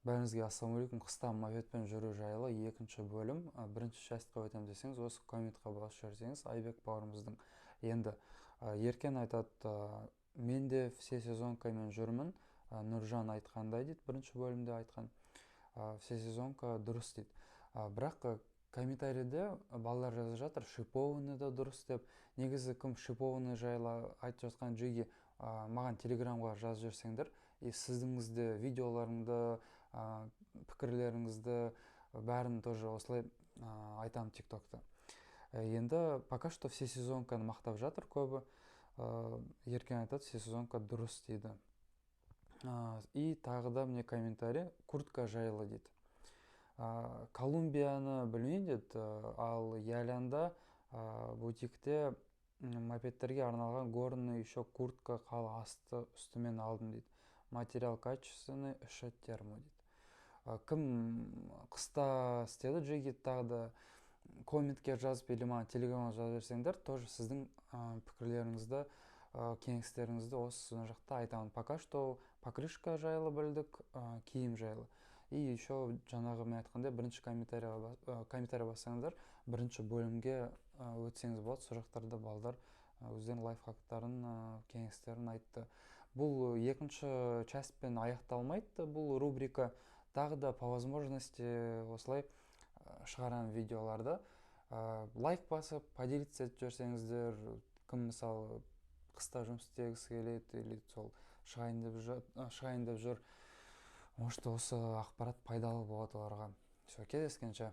Бәріңізге ассалаумағалейкум. Қыста мопедпен жүру жайлы екінші бөлім. Бірінші частьқа өтем десеңіз, осы комментқа басып жіберсеңіз, Айбек бауырымыздың енді Еркен айтады, мен де все сезонкамен жүрмін. Нұржан айтқандай дейді, бірінші бөлімде айтқан. Все сезонка дұрыс дейді. Бірақ комментарийде балалар жазып жатыр, шипованный да дұрыс деп. Негізі кім шипованный жайлы айтып жатқан жеге маған телеграмға жазып жіберсеңдер, и сіздіңізді видеоларыңды, пікірлеріңізді бәрін тоже осылай айтамын тиктокта. Енді пока что все сезонканы мақтап жатыр көбі. Еркен айтады, все сезонка дұрыс дейді. И тағы да мне комментарий куртка жайлы дейді. Колумбияны білмеймін деді, ал Ялянда бутикте мопедтерге арналған горный еще куртка қал асты үстімен алдым дейді. Материал качественный, іші термо дейді. Кім қыста істеді жеге, тағы да комментке жазып или маған телеграмға жазып берсеңдер, тоже сіздің пікірлеріңізді, кеңестеріңізді осы жақта айтамын. Пока что покрышка жайлы білдік, киім жайлы. И еще жаңағы мен айтқандай бірінші комментарий бассаңыздар, бірінші бөлімге өтсеңіз болады. Сол жақтарда балдар өздерінің лайфхактарын, кеңестерін айтты. Бұл екінші частьпен аяқталмайды, бұл рубрика. Тағы да по возможности осылай шығарам видеоларды. Лайк басып, поделиться етіп жүрсеңіздер, кім мысалы қыста жұмыс істегісі келеді, или сол шығайын деп жүр, может осы ақпарат пайдалы болады оларға. Все, кездескенше.